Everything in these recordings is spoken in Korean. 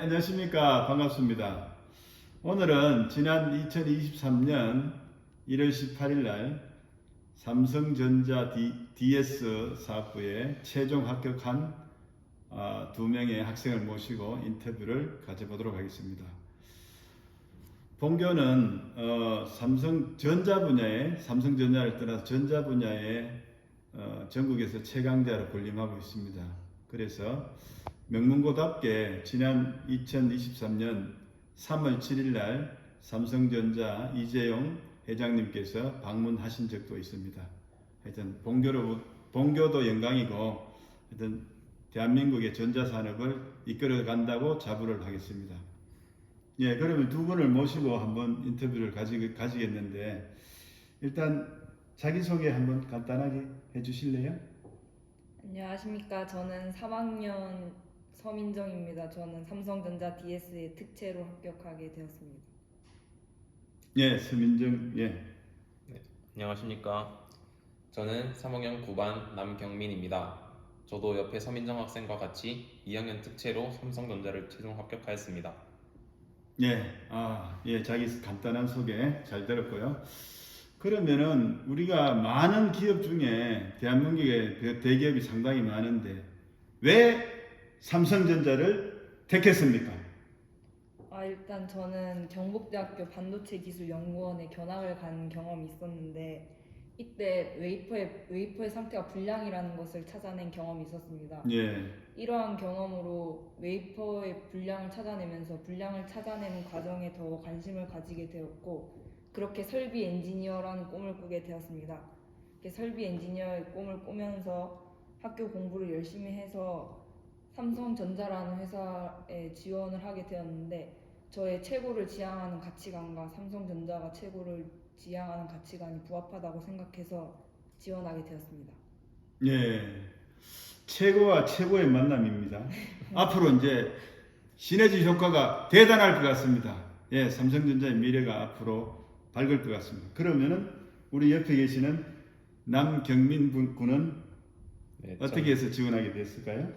안녕하십니까. 반갑습니다. 오늘은 지난 2023년 1월 18일 날 삼성전자 DS 사업부에 최종 합격한 두 명의 학생을 모시고 인터뷰를 가져보도록 하겠습니다. 본교는 삼성전자 분야에 삼성전자를 떠나서 전자 분야에 전국에서 최강자로 군림하고 있습니다. 그래서 명문고답게 지난 2023년 3월 7일 날 삼성전자 이재용 회장님께서 방문하신 적도 있습니다. 하여튼 본교도 영광이고 하여튼 대한민국의 전자산업을 이끌어 간다고 자부를 하겠습니다. 예, 그러면 두 분을 모시고 한번 인터뷰를 가지겠는데 일단 자기소개 한번 간단하게 해주실래요? 안녕하십니까. 저는 3학년 서민정입니다. 저는 삼성전자 DS의 특채로 합격하게 되었습니다. 예, 서민정, 예. 네, 안녕하십니까. 저는 3학년 9반 남경민입니다. 저도 옆에 서민정 학생과 같이 2학년 특채로 삼성전자를 최종 합격하였습니다. 예, 자기 간단한 소개 잘 들었고요. 그러면은 우리가 많은 기업 중에 대한민국의 대기업이 상당히 많은데 왜 삼성전자를 택했습니까? 일단 저는 경북대학교 반도체기술연구원에 견학을 간 경험이 있었는데 이때 웨이퍼의 상태가 불량이라는 것을 찾아낸 경험이 있었습니다. 예, 이러한 경험으로 웨이퍼의 불량을 찾아내면서 불량을 찾아내는 과정에 더 관심을 가지게 되었고 그렇게 설비 엔지니어라는 꿈을 꾸게 되었습니다. 설비 엔지니어의 꿈을 꾸면서 학교 공부를 열심히 해서 삼성전자라는 회사에 지원을 하게 되었는데 저의 최고를 지향하는 가치관과 삼성전자가 최고를 지향하는 가치관이 부합하다고 생각해서 지원하게 되었습니다. 예. 최고와 최고의 만남입니다. 앞으로 이제 시너지 효과가 대단할 것 같습니다. 예, 삼성전자의 미래가 앞으로 밝을 것 같습니다. 그러면은 우리 옆에 계시는 남경민 군은 네, 어떻게 해서 지원하게 됐을까요?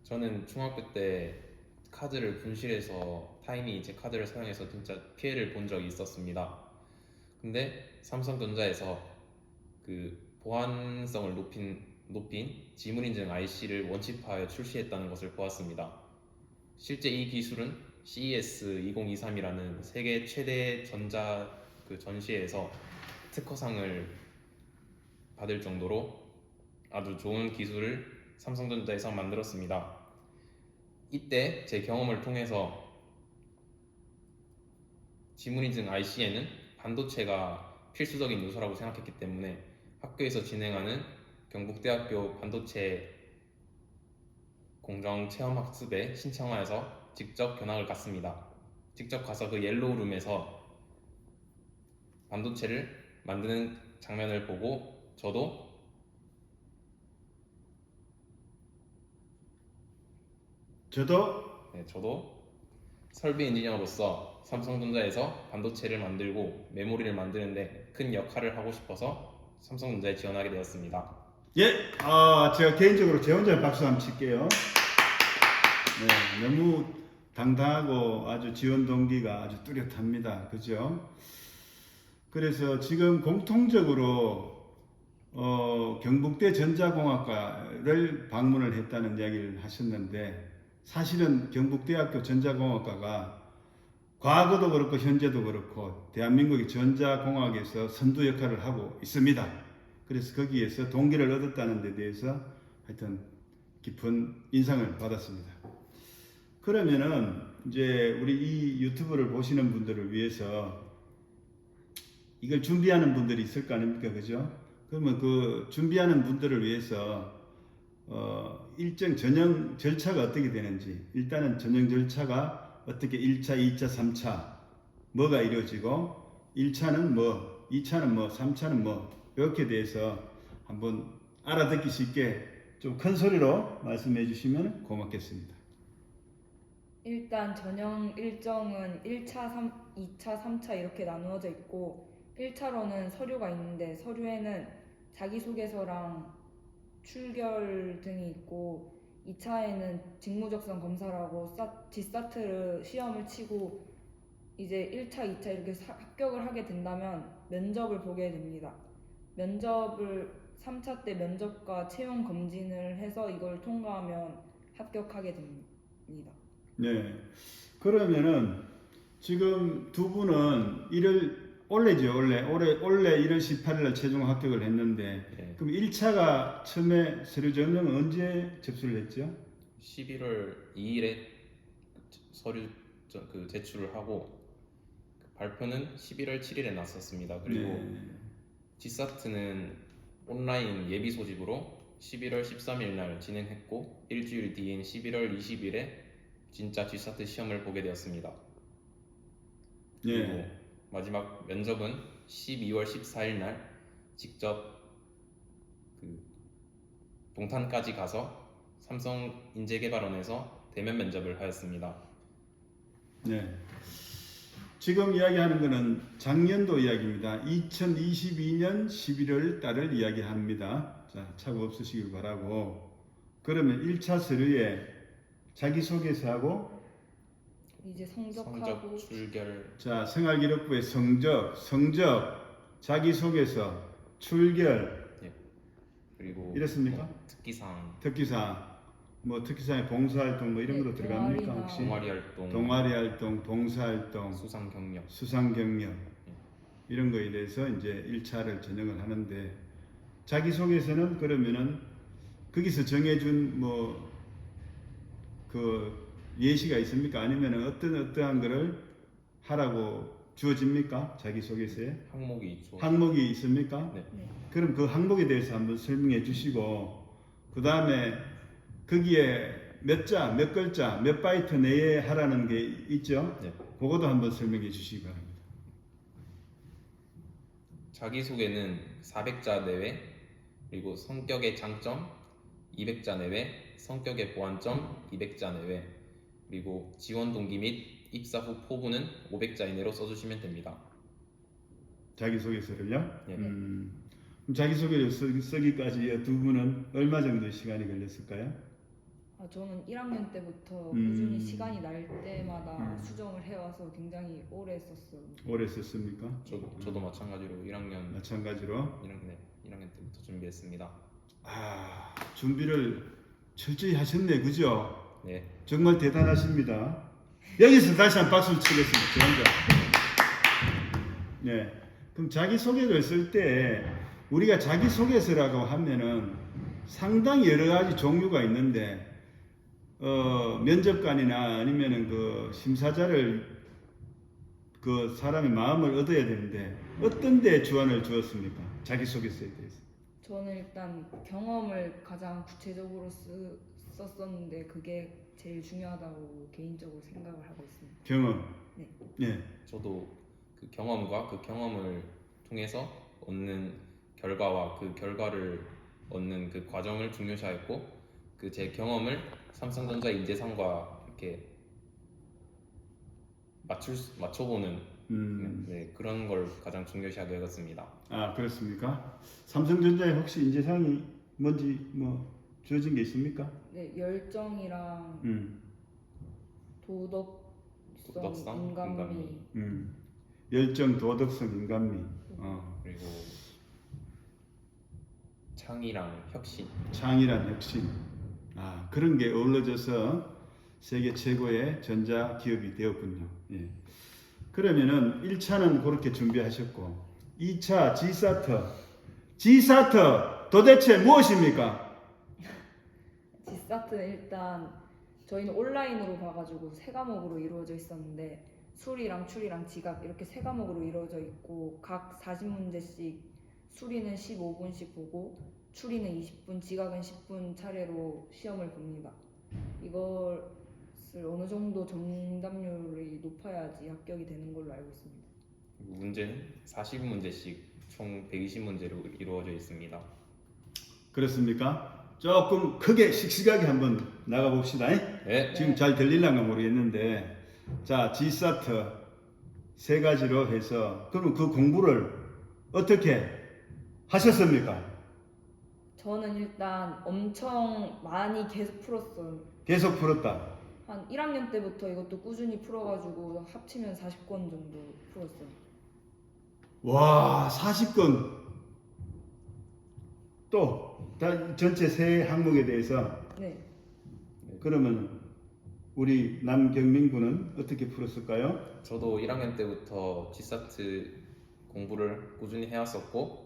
저는 중학교 때 카드를 분실해서 타인이 제 카드를 사용해서 진짜 피해를 본 적이 있었습니다. 근데 삼성전자에서 그 보안성을 높인 지문인증 IC를 원칙화하여 출시했다는 것을 보았습니다. 실제 이 기술은 CES 2023이라는 세계 최대 전자 전시회에서 특허상을 받을 정도로 아주 좋은 기술을 삼성전자에서 만들었습니다. 이때 제 경험을 통해서 지문인증 IC에는 반도체가 필수적인 요소라고 생각했기 때문에 학교에서 진행하는 경북대학교 반도체 공정 체험학습에 신청하여서 직접 견학을 갔습니다. 직접 가서 그 옐로우룸에서 반도체를 만드는 장면을 보고 저도 설비 엔지니어로서 삼성전자에서 반도체를 만들고 메모리를 만드는데 큰 역할을 하고 싶어서 삼성전자에 지원하게 되었습니다. 예, 제가 개인적으로 제 혼자 박수 한번 칠게요. 네, 너무 당당하고 아주 지원 동기가 아주 뚜렷합니다. 그죠? 그래서 지금 공통적으로 경북대 전자공학과를 방문을 했다는 이야기를 하셨는데 사실은 경북대학교 전자공학과가 과거도 그렇고 현재도 그렇고 대한민국의 전자공학에서 선두 역할을 하고 있습니다. 그래서 거기에서 동기를 얻었다는 데 대해서 하여튼 깊은 인상을 받았습니다. 그러면은 이제 우리 이 유튜브를 보시는 분들을 위해서 이걸 준비하는 분들이 있을 거 아닙니까? 그죠? 그러면 그 준비하는 분들을 위해서 일정 전형 절차가 어떻게 되는지 일단은 전형 절차가 어떻게 1차, 2차, 3차 뭐가 이루어지고 1차는 뭐, 2차는 뭐, 3차는 뭐 이렇게 대해서 한번 알아듣기 쉽게 좀 큰 소리로 말씀해 주시면 고맙겠습니다. 일단 전형 일정은 1차, 2차, 3차 이렇게 나누어져 있고 1차로는 서류가 있는데 서류에는 자기소개서랑 출결 등이 있고 2차에는 직무적성 검사라고 GSAT를 시험을 치고 이제 1차, 2차 이렇게 합격을 하게 된다면 면접을 보게 됩니다. 면접을 3차 때 면접과 채용 검진을 해서 이걸 통과하면 합격하게 됩니다. 네. 그러면은 지금 두 분은 올해 1월 18일 날 최종 합격을 했는데 네. 그럼 1차가 처음에 서류 전형은 언제 접수를 했죠? 11월 2일에 서류 제출을 하고 그 발표는 11월 7일에 났었습니다. 그리고 네. GSAT는 온라인 예비 소집으로 11월 13일 날 진행했고 일주일 뒤인 11월 20일에 진짜 GSAT 시험을 보게 되었습니다. 그리고 네. 마지막 면접은 12월 14일 날 직접 그 동탄까지 가서 삼성 인재개발원에서 대면 면접을 하였습니다. 네. 지금 이야기하는 것은 작년도 이야기입니다. 2022년 11월 달을 이야기합니다. 자, 착오 없으시길 바라고. 그러면 1차 서류에 자기소개서하고 이제 성적하고 성적 출결 자, 생활기록부의 성적, 자기소개서, 출결 그리고 이렇습니까? 뭐 특기사항, 특기사항, 뭐 특기사항의 봉사활동 뭐 이런 네, 것도 들어갑니까 동아리나 혹시? 동아리 활동, 동아리 활동, 봉사활동, 수상 경력, 수상 경력 이런 거에 대해서 이제 1차를 전형을 하는데 자기소개서는 그러면은 거기서 정해준 뭐 그 예시가 있습니까? 아니면은 어떠한 거를 하라고 주어집니까? 자기소개서에 항목이 항목이 있습니까? 네. 네. 그럼 그 항목에 대해서 한번 설명해 주시고 그 다음에 거기에 몇 자, 몇 글자, 몇 바이트 내에 하라는 게 있죠? 네. 그것도 한번 설명해 주시기 바랍니다. 자기소개는 400자 내외, 그리고 성격의 장점 200자 내외, 성격의 보완점 200자 내외, 그리고 지원 동기 및 입사 후 포부는 500자 이내로 써주시면 됩니다. 자기소개서를요? 네. 그럼 자기소개를 쓰기까지 두 분은 얼마 정도 시간이 걸렸을까요? 저는 1학년 때부터 음. 꾸준히 시간이 날 때마다 음. 수정을 해와서 굉장히 오래 썼어요. 오래 썼습니까? 저도 마찬가지로 1학년 마찬가지로 1학년 때부터 준비했습니다. 준비를 철저히 하셨네, 그죠? 네, 정말 대단하십니다. 여기서 다시 한 박수를 치겠습니다. 저 혼자. 네. 그럼 자기소개를 쓸 때 우리가 자기소개서라고 하면은 상당히 여러 가지 종류가 있는데 면접관이나 아니면은 그 심사자를 그 사람의 마음을 얻어야 되는데 어떤 데 주안을 주었습니까? 자기소개서에 대해서. 저는 일단 경험을 가장 구체적으로 썼었는데 그게 제일 중요하다고 개인적으로 생각을 하고 있습니다. 경험. 네. 네. 저도 그 경험과 그 경험을 통해서 얻는 결과와 그 결과를 얻는 그 과정을 중요시하였고 그 제 경험을 삼성전자 인재상과 이렇게 맞춰보는 네, 그런 걸 가장 중요시하게 여겼습니다. 그렇습니까? 삼성전자에 혹시 인재상이 뭔지 뭐 주어진 게 있습니까? 네, 열정이랑 도덕성, 인간미. 열정, 도덕성, 인간미. 그리고 창의랑 혁신. 창의란 혁신. 그런 게 어우러져서 세계 최고의 전자 기업이 되었군요. 예. 그러면은 1차는 그렇게 준비하셨고 2차 G사트 도대체 무엇입니까? GSAT는 일단 저희는 온라인으로 봐가지고 세 과목으로 이루어져 있었는데 수리랑 추리랑 지각 이렇게 세 과목으로 이루어져 있고 각 40문제씩 수리는 15분씩 보고 추리는 20분, 지각은 10분 차례로 시험을 봅니다. 이것을 어느 정도 정답률이 높아야지 합격이 되는 걸로 알고 있습니다. 문제는 40문제씩 총 120문제로 이루어져 있습니다. 그렇습니까? 조금 크게 씩씩하게 한번 나가봅시다. 네. 지금 잘 들릴란가 모르겠는데 자 G사트 세 가지로 해서 그럼 그 공부를 어떻게 하셨습니까? 저는 일단 엄청 많이 계속 풀었어요. 계속 풀었다. 한 1학년 때부터 이것도 꾸준히 풀어가지고 합치면 40권 정도 풀었어요. 와, 40건. 또 전체 세 항목에 대해서 네. 그러면 우리 남경민 군은 어떻게 풀었을까요? 저도 1학년 때부터 GSAT 공부를 꾸준히 해왔었고,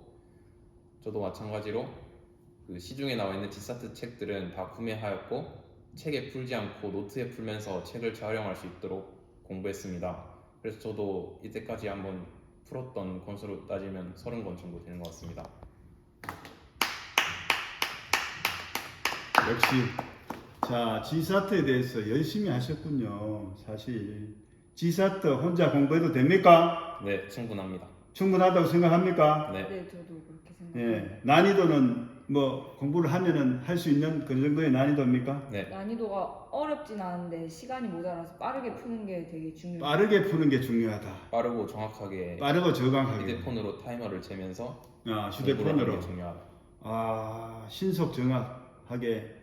저도 마찬가지로 그 시중에 나와 있는 GSAT 책들은 다 구매하였고, 책에 풀지 않고 노트에 풀면서 책을 재활용할 수 있도록 공부했습니다. 그래서 저도 이때까지 한번 풀었던 권수로 따지면 30권 정도 되는 것 같습니다. 역시 자 GSAT에 대해서 열심히 하셨군요. 사실 GSAT 혼자 공부해도 됩니까? 네, 충분합니다. 충분하다고 생각합니까? 네, 네, 저도 그렇게 생각해요. 예, 난이도는 뭐 공부를 하면은 할 수 있는 그 정도의 난이도입니까? 네, 난이도가 어렵진 않은데 시간이 모자라서 빠르게 푸는 게 되게 중요해요. 빠르게 푸는 게 중요하다. 빠르고 정확하게 빠르고 정확하게. 휴대폰으로 타이머를 재면서 아, 공부를 휴대폰으로. 하는 게 중요하다. 아, 신속 정확하게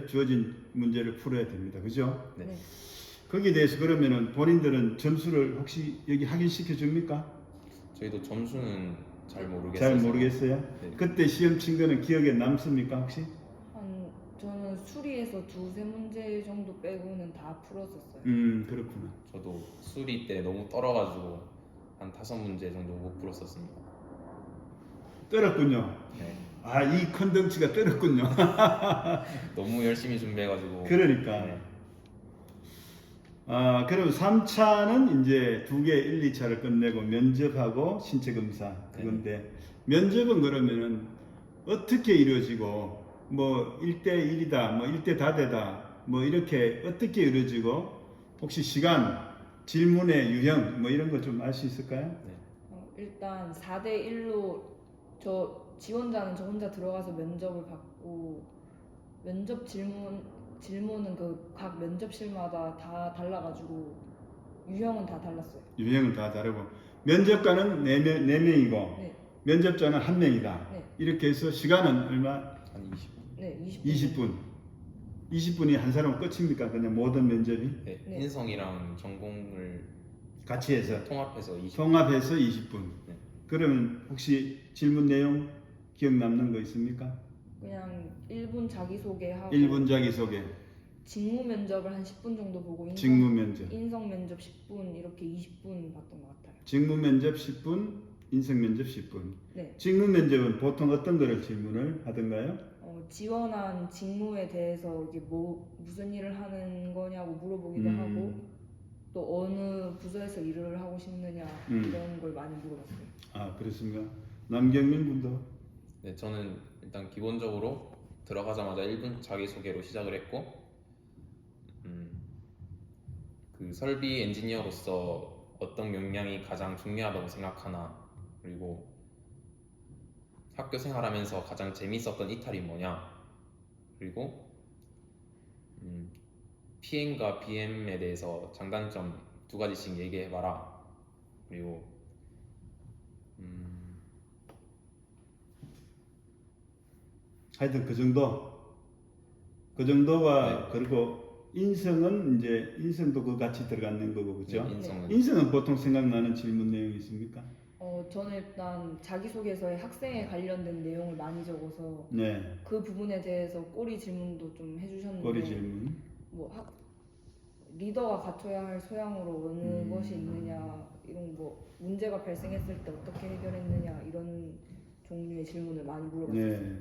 주어진 문제를 풀어야 됩니다. 그죠? 네. 네. 거기에 대해서 그러면은 본인들은 점수를 혹시 여기 확인시켜 줍니까? 저희도 점수는 잘 모르겠어요. 잘 모르겠어요. 네. 그때 시험 친 거는 기억에 남습니까 혹시? 저는 수리에서 두세 문제 정도 빼고는 다 풀었었어요. 그렇구나. 저도 수리 때 너무 떨어가지고 한 5문제 정도 못 풀었었습니다. 떨었군요. 네. 아, 이 큰 덩치가 떨었군요. 너무 열심히 준비해가지고. 그러니까. 네. 아, 그럼 3차는 이제 2개 1, 2차를 끝내고 면접하고 신체 검사 그건데 면접은 그러면은 어떻게 이루어지고 뭐 1대1이다 뭐 1대 다되다 뭐 이렇게 어떻게 이루어지고 혹시 시간 질문의 유형 뭐 이런 거 좀 알 수 있을까요? 일단 4대 1로 지원자는 저 혼자 들어가서 면접을 받고 면접 질문은 그 각 면접실마다 다 달라가지고 유형은 다 달랐어요. 유형은 다 다르고 면접관은 4명이고 네, 면접자는 1명이다. 네, 이렇게 해서 시간은 얼마? 한 20분. 네, 20분. 20분. 20분이 한 사람 끝입니까? 그냥 모든 면접이 네. 네. 인성이랑 전공을 같이 해서 통합해서 20분. 통합해서 20분. 네. 그러면 혹시 질문 내용 기억 남는 거 있습니까? 그냥 1분 자기소개하고 1분 자기소개, 직무 면접을 한 10분 정도 보고 직무 면접. 인성 면접 10분 이렇게 20분 봤던 것 같아요. 직무 면접 10분, 인성 면접 10분. 네, 직무 면접은 보통 어떤 거를 질문을 하던가요? 지원한 직무에 대해서 이게 무슨 일을 하는 거냐고 물어보기도 하고 또 어느 부서에서 일을 하고 싶느냐 이런 걸 많이 물어봤어요. 아, 그렇습니까? 남경민 군도 네, 저는 일단 기본적으로 들어가자마자 1분 자기소개로 시작을 했고, 그 설비 엔지니어로서 어떤 역량이 가장 중요하다고 생각하나, 그리고 학교 생활하면서 가장 재밌었던 이탈이 뭐냐, 그리고 PM과 BM에 대해서 장단점 2가지씩 얘기해봐라. 그리고 하여튼 그 정도가 네. 그리고 인성은 이제 인성도 그 같이 들어가는 거고 그죠? 네, 인성은 인성은 보통 생각나는 질문 내용이 있습니까? 저는 일단 자기소개서에 학생에 관련된 내용을 많이 적어서 네, 그 부분에 대해서 꼬리 질문도 좀 해주셨는데 꼬리 질문. 뭐 리더가 갖춰야 할 소양으로 어느 것이 있느냐 이런 뭐 문제가 발생했을 때 어떻게 해결했느냐 이런 종류의 질문을 많이 물어봤어요. 네.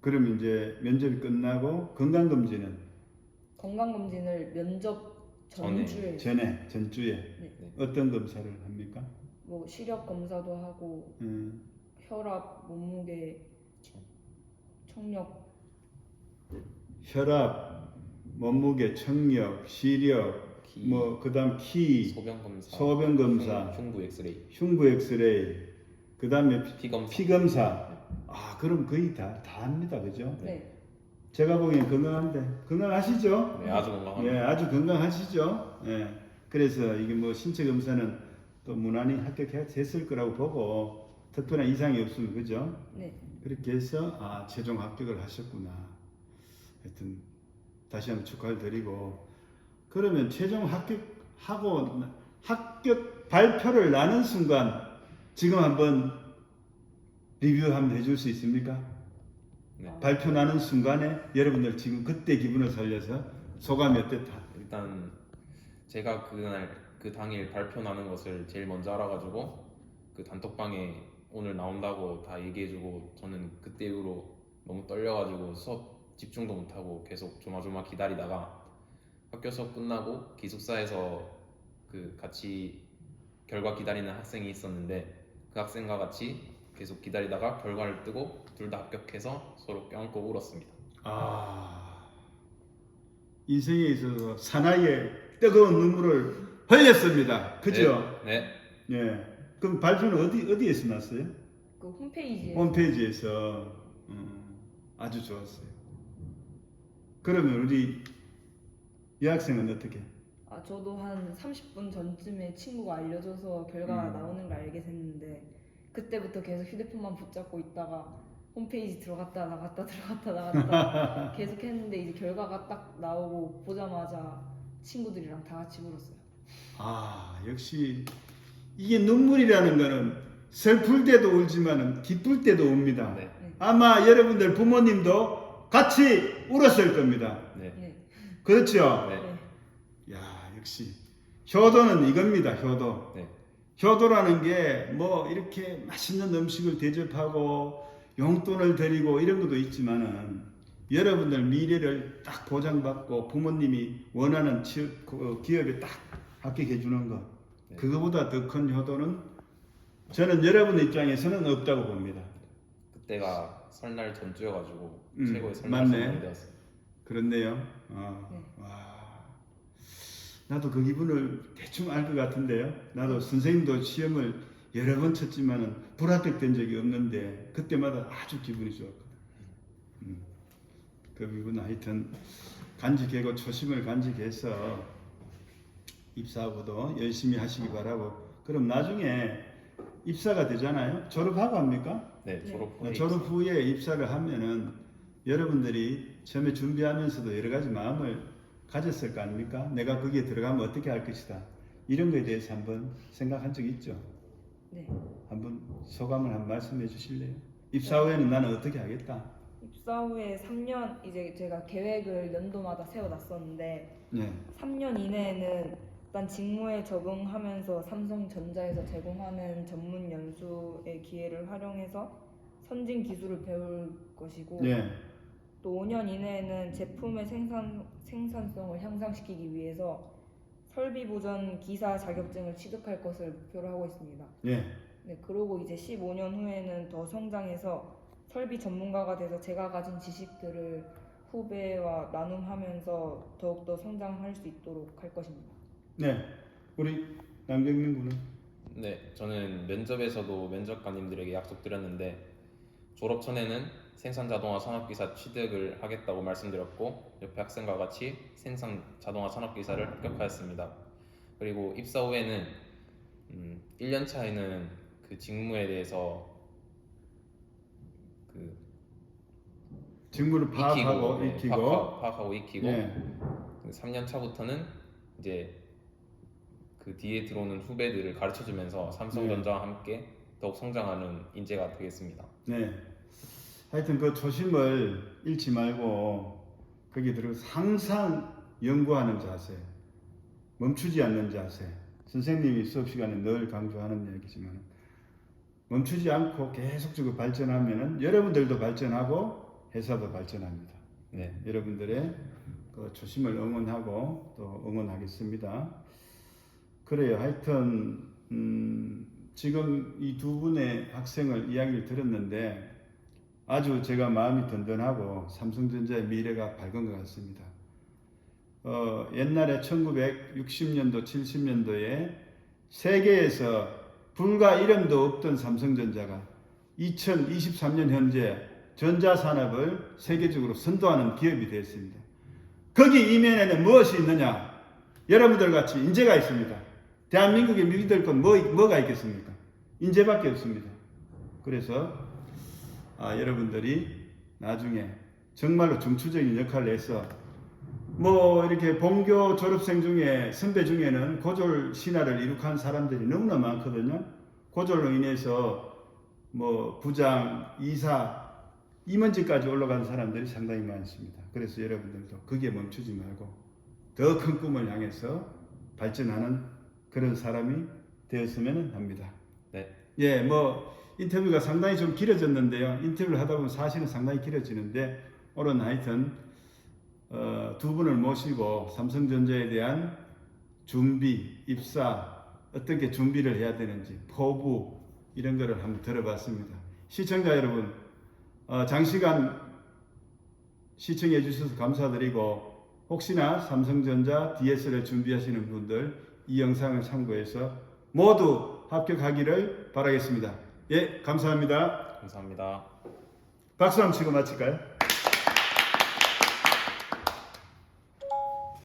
그럼 이제 면접이 끝나고 건강검진은 건강검진을 면접 전주에 전주에 네. 어떤 검사를 합니까? 뭐 시력 검사도 하고 혈압, 몸무게, 청력 혈압, 몸무게, 청력, 시력, 키, 뭐 그다음 키, 소변 검사, 소변 검사, 흉부 엑스레이, 흉부 엑스레이, 그다음에 피 검사. 피 검사. 아, 그럼 거의 다 합니다, 그죠? 네. 제가 보기엔 건강하시죠? 네, 아주 건강합니다. 예, 아주 건강하시죠? 예. 그래서 이게 뭐 신체 검사는 또 무난히 합격했을 거라고 보고 특별한 이상이 없으면 그죠? 네. 그렇게 해서 최종 합격을 하셨구나. 하여튼 다시 한번 축하를 드리고, 그러면 최종 합격하고 합격 발표를 나눈 순간 지금 한번 리뷰 한번 해줄 수 있습니까? 네. 발표 나눈 순간에 여러분들 지금 그때 기분을 살려서 소감이 어땠다? 일단 제가 그 당일 발표 나는 것을 제일 먼저 알아가지고 그 단톡방에 오늘 나온다고 다 얘기해주고, 저는 그때 이후로 너무 떨려가지고 수업 집중도 못하고 계속 조마조마 기다리다가 학교 수업 끝나고 기숙사에서 그 같이 결과 기다리는 학생이 있었는데, 그 학생과 같이 계속 기다리다가 결과를 뜨고 둘 다 합격해서 서로 껴안고 울었습니다. 인생에 있어서 사나이의 뜨거운 눈물을 흘렸습니다. 그죠? 네. 예. 그럼 발표는 어디에서 났어요? 그 홈페이지에 홈페이지에서. 아주 좋았어요. 그러면 우리 여학생은 어떻게? 저도 한 30분 전쯤에 친구가 알려줘서 결과가 음. 나오는 걸 알게 됐는데, 그때부터 계속 휴대폰만 붙잡고 있다가 홈페이지 들어갔다 나갔다 계속 했는데, 이제 결과가 딱 나오고 보자마자 친구들이랑 다 같이 울었어요. 역시 이게 눈물이라는 거는 슬플 때도 울지만 기쁠 때도 웁니다. 네. 아마 여러분들 부모님도 같이 울었을 겁니다. 네. 네. 그렇죠? 네. 네. 역시 효도는 이겁니다. 효도. 네. 효도라는 게 뭐 이렇게 맛있는 음식을 대접하고 용돈을 드리고 이런 것도 있지만은, 여러분들 미래를 딱 보장받고 부모님이 원하는 기업에 딱 합격해 주는 것, 네. 그거보다 더 큰 효도는 저는 여러분 입장에서는 없다고 봅니다. 그때가 설날 전주여가지고 음, 최고의 설날 맞네. 선물이 되었어요. 그렇네요. 네. 나도 그 기분을 대충 알 것 같은데요. 나도 선생님도 시험을 여러 번 쳤지만은 불합격된 적이 없는데 그때마다 아주 기분이 좋았거든. 그 기분 하여튼 간직하고 초심을 간직해서 입사하고도 열심히 하시기 바라고. 그럼 나중에 입사가 되잖아요. 졸업하고 합니까? 네, 네. 졸업 후에 졸업 후에 입사를 하면은 여러분들이 처음에 준비하면서도 여러 가지 마음을 가졌을 거 아닙니까? 내가 거기에 들어가면 어떻게 할 것이다. 이런 거에 대해서 한번 생각한 적 있죠? 네. 한번 소감을 한 말씀해 주실래요? 입사 후에는 나는 어떻게 하겠다. 입사 후에 3년, 이제 제가 계획을 연도마다 세워놨었는데, 네. 3년 이내에는 일단 직무에 적응하면서 삼성전자에서 제공하는 전문 연수의 기회를 활용해서 선진 기술을 배울 것이고, 네. 또 5년 이내에는 제품의 생산성을 향상시키기 위해서 설비 보전 기사 자격증을 취득할 것을 목표로 하고 있습니다. 네. 네, 그리고 이제 15년 후에는 더 성장해서 설비 전문가가 돼서 제가 가진 지식들을 후배와 나눔하면서 더욱더 성장할 수 있도록 할 것입니다. 네. 우리 남경민 군은? 네, 저는 면접에서도 면접관님들에게 약속드렸는데, 졸업 전에는 생산 자동화 산업기사 취득을 하겠다고 말씀드렸고, 옆에 학생과 같이 생산 자동화 산업기사를 합격하였습니다. 그리고 입사 후에는 1년 차에는 그 직무에 대해서 그 직무를 파악하고 익히고, 파악하고 익히고, 네. 3년 차부터는 이제 그 뒤에 들어오는 후배들을 가르쳐주면서 삼성전자와 함께 더욱 성장하는 인재가 되겠습니다. 네. 하여튼 그 초심을 잃지 말고 거기에 들어가서 항상 연구하는 자세, 멈추지 않는 자세. 선생님이 수업 시간에 늘 강조하는 얘기지만, 멈추지 않고 계속적으로 발전하면은 여러분들도 발전하고 회사도 발전합니다. 네. 여러분들의 그 초심을 응원하고 또 응원하겠습니다. 그래요. 하여튼 지금 이 두 분의 학생을 이야기를 들었는데 아주 제가 마음이 든든하고 삼성전자의 미래가 밝은 것 같습니다. 옛날에 1960년도, 70년도에 세계에서 불과 이름도 없던 삼성전자가 2023년 현재 전자산업을 세계적으로 선도하는 기업이 되었습니다. 거기 이면에는 무엇이 있느냐? 여러분들 같이 인재가 있습니다. 대한민국에 믿을 건 뭐가 있겠습니까? 인재밖에 없습니다. 그래서 여러분들이 나중에 정말로 중추적인 역할을 해서 뭐 이렇게 본교 졸업생 중에 선배 중에는 고졸 신화를 이룩한 사람들이 너무나 많거든요. 고졸로 인해서 뭐 부장, 이사, 임원직까지 올라간 사람들이 상당히 많습니다. 그래서 여러분들도 거기에 멈추지 말고 더 큰 꿈을 향해서 발전하는 그런 사람이 되었으면 합니다. 네. 예, 뭐 인터뷰가 상당히 좀 길어졌는데요. 인터뷰를 하다 보면 사실은 상당히 길어지는데 오늘 하여튼 두 분을 모시고 삼성전자에 대한 준비, 입사 어떻게 준비를 해야 되는지 포부 이런 거를 한번 들어봤습니다. 시청자 여러분 장시간 시청해 주셔서 감사드리고 혹시나 삼성전자 DS를 준비하시는 분들 이 영상을 참고해서 모두 합격하기를 바라겠습니다. 예, 감사합니다. 감사합니다. 박수 한번 치고 마칠까요?